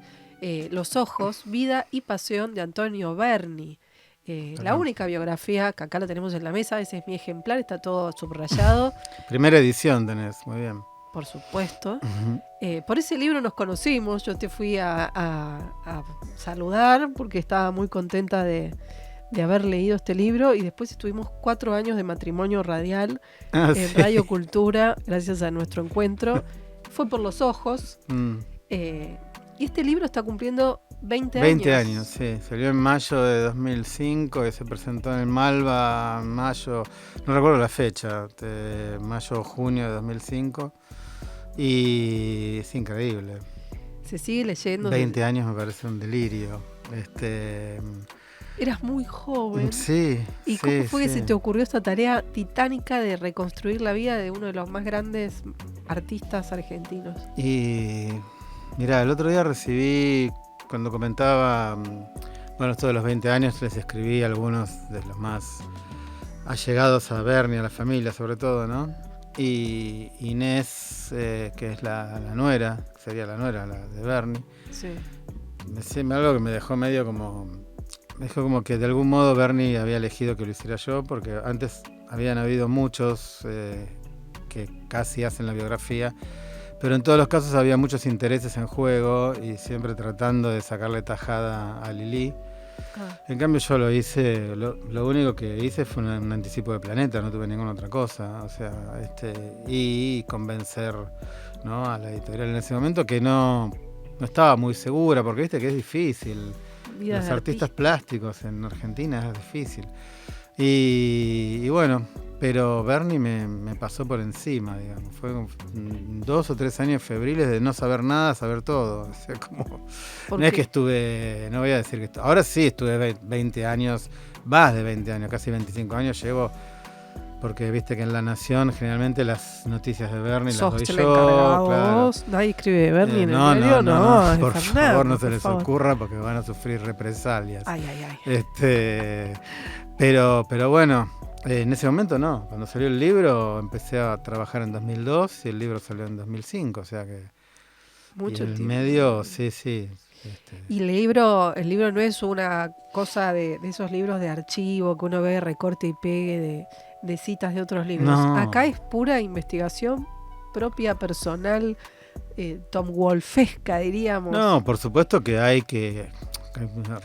S1: Los Ojos, Vida y Pasión de Antonio Berni. La
S5: Ajá.
S1: única biografía que acá la tenemos en la mesa, ese es mi ejemplar, está todo subrayado,
S5: Primera edición tenés, muy bien.
S1: por supuesto.
S5: Ujú.
S1: Por ese libro nos conocimos, yo te fui a saludar porque estaba muy contenta de haber leído este libro y después estuvimos 4 años de matrimonio radial
S5: Ah,
S1: en
S5: sí.
S1: Radio Cultura, gracias a nuestro encuentro. Fue por Los Ojos.
S5: Mm.
S1: Y este libro está cumpliendo 20 años.
S5: 20 años, sí. Salió en mayo de 2005 y se presentó en el Malva en mayo, no recuerdo la fecha, de mayo o junio de 2005. Y es increíble.
S1: Se sigue leyendo.
S5: 20 años me parece un delirio.
S1: Eras muy joven.
S5: Sí.
S1: ¿Y
S5: sí,
S1: cómo fue que
S5: sí.
S1: se te ocurrió esta tarea titánica de reconstruir la vida de uno de los más grandes artistas argentinos?
S5: Y mirá, el otro día recibí, cuando comentaba, bueno, esto de los 20 años, les escribí a algunos de los más allegados a Berni, a la familia sobre todo, ¿no? Y Inés, que es la nuera, sería la nuera la de Berni,
S1: Sí.
S5: algo que me dejó medio como... Me dijo como que de algún modo Berni había elegido que lo hiciera yo, porque antes habían habido muchos que casi hacen la biografía, pero en todos los casos había muchos intereses en juego y siempre tratando de sacarle tajada a Lili. En cambio yo lo hice, lo único que hice fue un anticipo de Planeta, no tuve ninguna otra cosa, o sea, y convencer, ¿no?, a la editorial en ese momento que no estaba muy segura, porque viste que es difícil.
S1: Vida
S5: Los
S1: de
S5: artistas
S1: artista.
S5: plásticos en Argentina es difícil. Y bueno, pero Berni me pasó por encima, digamos. Fue 2 o 3 años febriles de no saber nada, saber todo. O sea, como...
S1: ¿Por
S5: No es
S1: qué?
S5: que estuve, no voy a decir que ahora sí estuve 20 años, más de 20 años, casi 25 años llevo, porque viste que en La Nación generalmente las noticias de Berni las doy
S1: Sos el
S5: yo,
S1: encargado
S5: claro.
S1: vos. Nadie escribe de Berni en el
S5: No,
S1: medio, no, es
S5: por
S1: Fernando,
S5: favor, no
S1: por
S5: se les
S1: favor.
S5: ocurra porque van a sufrir represalias.
S1: Ay, ay, ay.
S5: Pero bueno, en ese momento no. Cuando salió el libro empecé a trabajar en 2002 y el libro salió en 2005, o sea que
S1: Mucho
S5: y en el
S1: tiempo.
S5: medio, sí.
S1: Y el libro no es una cosa de esos libros de archivo que uno ve recorte y pegue de citas de otros libros.
S5: No.
S1: Acá es pura investigación propia, personal, Tom Wolfesca, diríamos.
S5: No, por supuesto que hay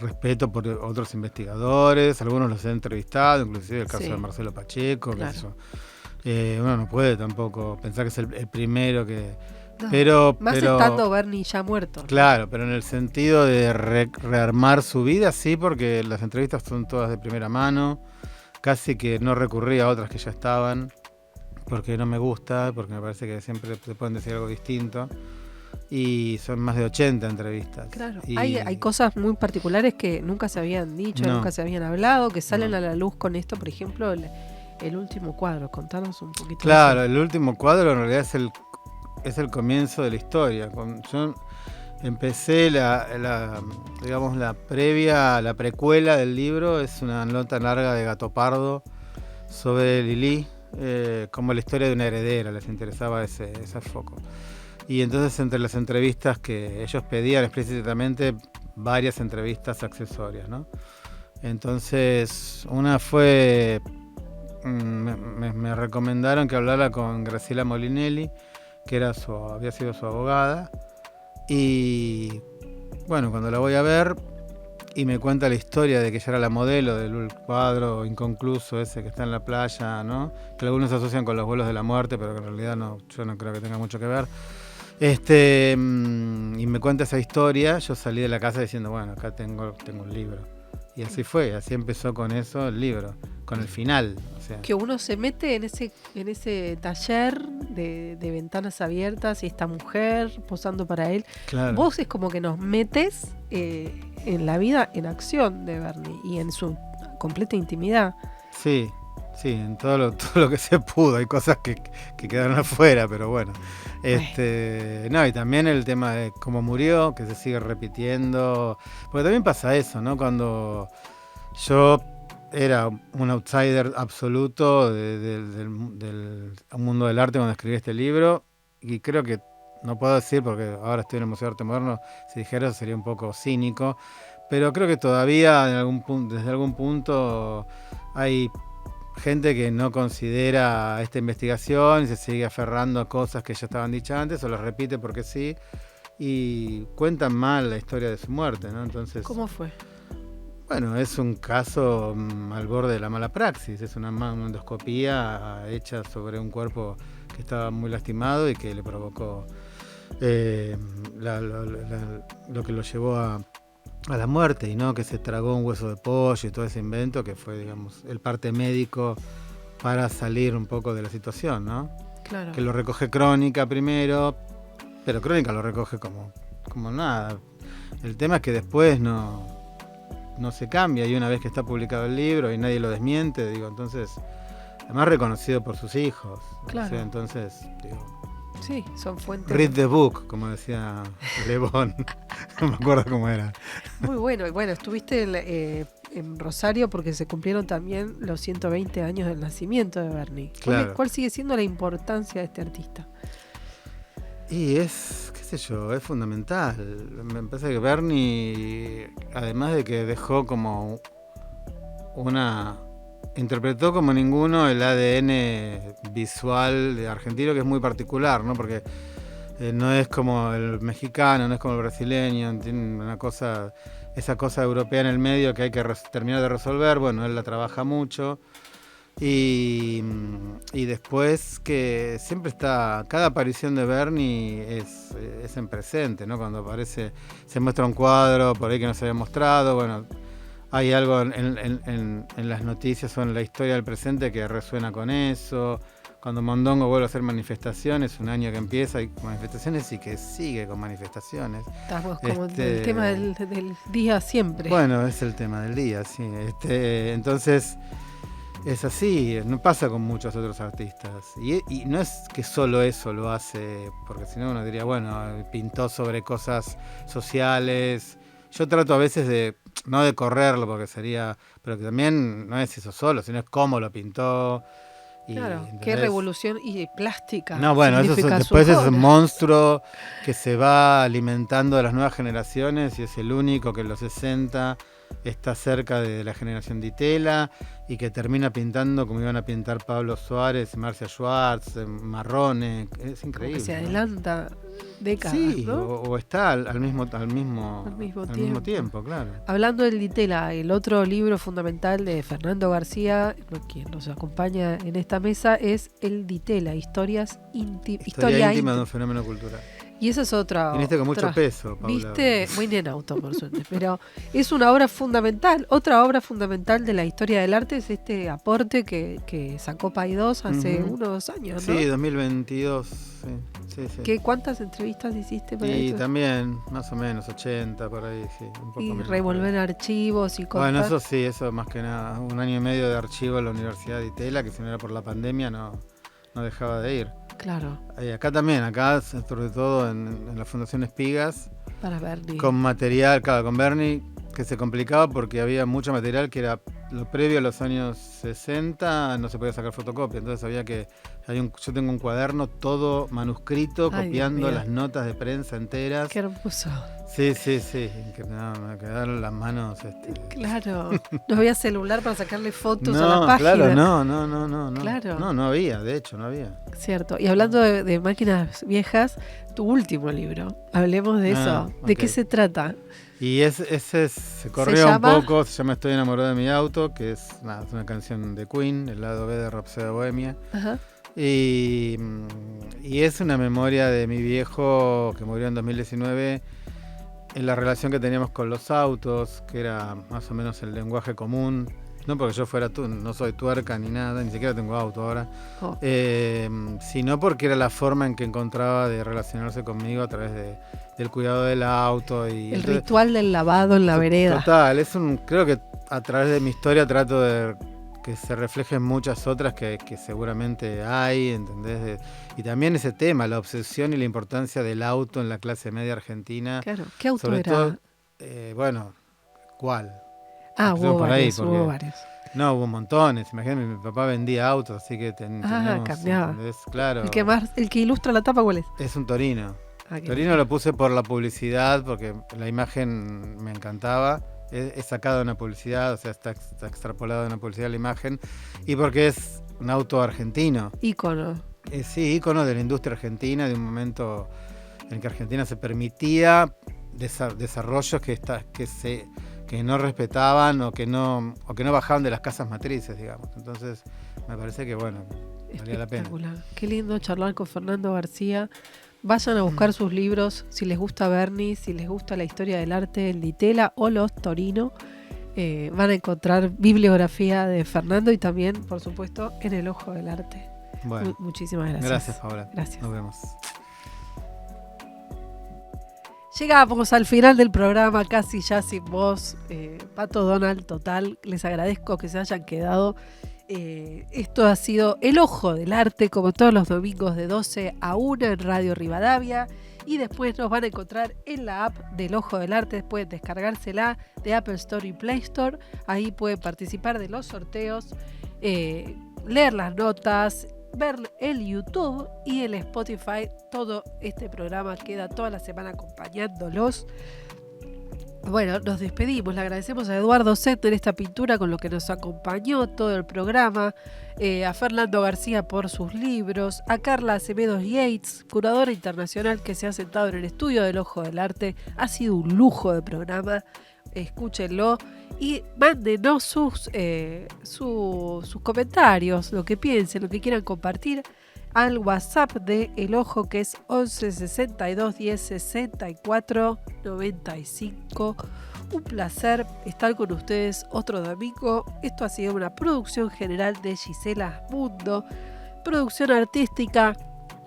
S5: respeto por otros investigadores, algunos los he entrevistado, inclusive el caso
S1: Sí.
S5: de Marcelo Pacheco,
S1: Claro.
S5: qué sé yo. Uno no puede tampoco pensar que es el primero que...
S1: No,
S5: Pero,
S1: más
S5: pero
S1: estando Berni ya muerto.
S5: claro, pero en el sentido de rearmar su vida, sí, porque las entrevistas son todas de primera mano, casi que no recurrí a otras que ya estaban, porque no me gusta, porque me parece que siempre te pueden decir algo distinto, y son más de 80 entrevistas.
S1: Claro,
S5: Y-
S1: hay cosas muy particulares que nunca se habían dicho,
S5: No.
S1: nunca se habían hablado, que salen
S5: No.
S1: a la luz con esto, por ejemplo, el último cuadro. Contanos un poquito.
S5: Claro,
S1: de eso.
S5: el último cuadro en realidad es el comienzo de la historia. Empecé digamos, la precuela del libro, es una nota larga de Gato Pardo sobre Lili, como la historia de una heredera, les interesaba ese foco. Y entonces entre las entrevistas que ellos pedían explícitamente, varias entrevistas accesorias, ¿no? Entonces, una fue, me recomendaron que hablara con Graciela Molinelli, que había sido su abogada, y bueno, cuando la voy a ver y me cuenta la historia de que ella era la modelo del cuadro inconcluso ese que está en la playa, ¿no? Que algunos asocian con los vuelos de la muerte, pero que en realidad yo no creo que tenga mucho que ver. Y me cuenta esa historia, yo salí de la casa diciendo, bueno, acá tengo un libro. Y así fue, así empezó con eso el libro, con el final. O sea.
S1: Que uno se mete en ese taller de ventanas abiertas y esta mujer posando para él.
S5: Claro.
S1: Vos es como que nos metes en la vida en acción de Bernie y en su completa intimidad.
S5: Sí, en todo lo que se pudo. Hay cosas que quedaron afuera, pero bueno. No, y también el tema de cómo murió, que se sigue repitiendo. Porque también pasa eso, ¿no? Cuando yo era un outsider absoluto del mundo del arte cuando escribí este libro, y creo que no puedo decir, porque ahora estoy en el Museo de Arte Moderno, si dijera eso sería un poco cínico, pero creo que todavía desde algún punto hay gente que no considera esta investigación y se sigue aferrando a cosas que ya estaban dichas antes o las repite porque sí, y cuentan mal la historia de su muerte, ¿no? Entonces,
S1: ¿cómo fue?
S5: Bueno, es un caso al borde de la mala praxis, es una endoscopía hecha sobre un cuerpo que estaba muy lastimado y que le provocó lo que lo llevó a la muerte, y no que se tragó un hueso de pollo y todo ese invento que fue, digamos, el parte médico para salir un poco de la situación, ¿no?
S1: Claro.
S5: Que lo recoge Crónica primero, pero Crónica lo recoge como nada. El tema es que después no se cambia, y una vez que está publicado el libro y nadie lo desmiente, digo, entonces, además reconocido por sus hijos.
S1: Claro.
S5: O sea, entonces, digo,
S1: sí, son fuentes.
S5: Read the book, como decía Le Bon. No me acuerdo cómo era.
S1: Muy bueno. Y bueno, estuviste en Rosario porque se cumplieron también los 120 años del nacimiento de Bernie.
S5: Claro.
S1: ¿Cuál sigue siendo la importancia de este artista?
S5: Y es, qué sé yo, es fundamental. Me parece que Bernie, además de que dejó como interpretó como ninguno el ADN visual de argentino, que es muy particular, ¿no? Porque no es como el mexicano, no es como el brasileño, tiene esa cosa europea en el medio que hay que terminar de resolver. Bueno, él la trabaja mucho. Y después que siempre cada aparición de Bernie es en presente, ¿no? Cuando aparece, se muestra un cuadro por ahí que no se había mostrado, bueno, hay algo en las noticias o en la historia del presente que resuena con eso. Cuando Mondongo vuelve a hacer manifestaciones, un año que empieza y con manifestaciones y que sigue con manifestaciones.
S1: Estamos como el tema del día siempre.
S5: Bueno, es el tema del día, sí. Entonces, es así, no pasa con muchos otros artistas. Y no es que solo eso lo hace, porque si no uno diría, bueno, pintó sobre cosas sociales. Yo trato a veces no de correrlo, porque pero que también no es eso solo, sino es cómo lo pintó.
S1: Claro, qué revolución y plástica.
S5: No, bueno, después es un monstruo que se va alimentando de las nuevas generaciones y es el único que en los 60 está cerca de la generación de Itela y que termina pintando como iban a pintar Pablo Suárez, Marcia Schwartz, Marrone. Es increíble.
S1: Como que se adelanta décadas,
S5: sí,
S1: ¿no?
S5: o está al mismo tiempo, claro.
S1: Hablando del Ditela, el otro libro fundamental de Fernando García, quien nos acompaña en esta mesa, es el Ditela, Historia íntima
S5: de un fenómeno cultural.
S1: Y esa es otra.
S5: Viniste con mucho peso, Paula.
S1: Viste, muy en auto, por suerte. Pero es una obra fundamental. Otra obra fundamental de la historia del arte es este aporte que sacó Paidós hace 1 o 2 años, ¿no?
S5: Sí, 2022. Sí.
S1: ¿Cuántas entrevistas hiciste para
S5: Y
S1: esto?
S5: también, más o menos, 80 por ahí, sí. Un poco
S1: y
S5: menos,
S1: revolver archivos y contar.
S5: Bueno, eso sí, eso más que nada. 1 año y medio de archivo en la Universidad de Itela, que si no era por la pandemia no dejaba de ir.
S1: Claro.
S5: Acá también, sobre todo en la Fundación Espigas,
S1: Para Bernie.
S5: con material, claro, con Bernie, que se complicaba porque había mucho material que era lo previo a los años 60, no se podía sacar fotocopia, entonces había que... yo tengo un cuaderno todo manuscrito,
S1: Ay,
S5: copiando
S1: Dios mío.
S5: las notas de prensa enteras.
S1: Qué hermoso.
S5: Sí, que no, me quedaron las manos...
S1: Claro. No había celular para sacarle fotos a la
S5: No,
S1: página.
S5: claro, no.
S1: Claro.
S5: No había, de hecho, no había.
S1: Cierto. Y hablando de máquinas viejas, tu último libro. Hablemos de eso. ¿De
S5: ok.
S1: qué se trata?
S5: Y ese se corrió
S1: llama?
S5: un poco, se llama Estoy enamorado de mi auto, que es una canción de Queen, el lado B de Rhapsody Bohemia.
S1: Ajá.
S5: Y es una memoria de mi viejo que murió en 2019, en la relación que teníamos con los autos, que era más o menos el lenguaje común. No porque yo fuera no soy tuerca ni nada, ni siquiera tengo auto ahora,
S1: Oh.
S5: sino porque era la forma en que encontraba de relacionarse conmigo a través del cuidado del auto. Y
S1: El
S5: entonces,
S1: ritual del lavado en la vereda.
S5: Total, creo que a través de mi historia trato de que se reflejen muchas otras que seguramente hay, ¿entendés? Y también ese tema, la obsesión y la importancia del auto en la clase media argentina.
S1: Claro. ¿Qué auto
S5: Sobre
S1: era?
S5: todo, bueno, ¿cuál?
S1: Hubo
S5: por ahí,
S1: varios,
S5: porque-
S1: hubo varios.
S5: No, hubo montones. Imagínate, mi papá vendía autos, así que teníamos,
S1: cambiaba.
S5: ¿entendés? Claro.
S1: El que ilustra la tapa, ¿cuál es?
S5: Es un Torino.
S1: Ah, qué
S5: Torino lo puse por la publicidad, porque la imagen me encantaba. Es sacado de una publicidad, o sea, está extrapolado de una publicidad la imagen. Y porque es un auto argentino.
S1: ícono.
S5: Sí, ícono de la industria argentina, de un momento en que Argentina se permitía desarrollos que no respetaban o que no bajaban de las casas matrices, digamos. Entonces, me parece que, bueno, valía la pena.
S1: Espectacular. Qué lindo charlar con Fernando García. Vayan a buscar sus libros, si les gusta Bernie, si les gusta la historia del arte, el Ditela o los Torino. Van a encontrar bibliografía de Fernando y también, por supuesto, en El Ojo del Arte.
S5: Bueno,
S1: Muchísimas gracias.
S5: gracias, Paola.
S1: Gracias.
S5: Nos vemos.
S1: Llegamos al final del programa, casi ya sin voz. Pato Donald, total. Les agradezco que se hayan quedado. Esto ha sido El Ojo del Arte, como todos los domingos de 12 a 1 en Radio Rivadavia. Y después nos van a encontrar en la app del Ojo del Arte. Pueden descargársela de Apple Store y Play Store. Ahí pueden participar de los sorteos, leer las notas, ver el YouTube y el Spotify. Todo este programa queda toda la semana acompañándolos. Bueno, nos despedimos. Le agradecemos a Eduardo Sender esta pintura con lo que nos acompañó todo el programa, a Fernando García por sus libros, a Carla Acevedo Yates, curadora internacional que se ha sentado en el estudio del Ojo del Arte. Ha sido un lujo de programa. Escúchenlo y mándenos sus comentarios, lo que piensen, lo que quieran compartir al WhatsApp de El Ojo, que es 11 62 10 64 95. Un placer estar con ustedes otro domingo. Esto ha sido una producción general de Gisela Mundo, producción artística,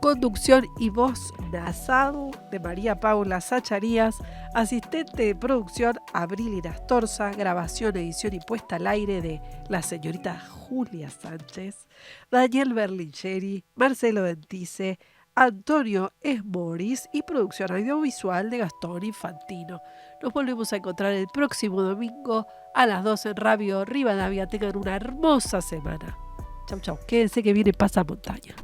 S1: conducción y voz nasal de María Paula Zacharías, asistente de producción Abril Irastorza, grabación, edición y puesta al aire de la señorita Julia Sánchez, Daniel Berlingeri, Marcelo Ventice, Antonio Esmoris y producción audiovisual de Gastón Infantino. Nos volvemos a encontrar el próximo domingo a las 12 en Radio Rivadavia. Tengan una hermosa semana. Chau, chau. Quédense que viene Pasamontaña.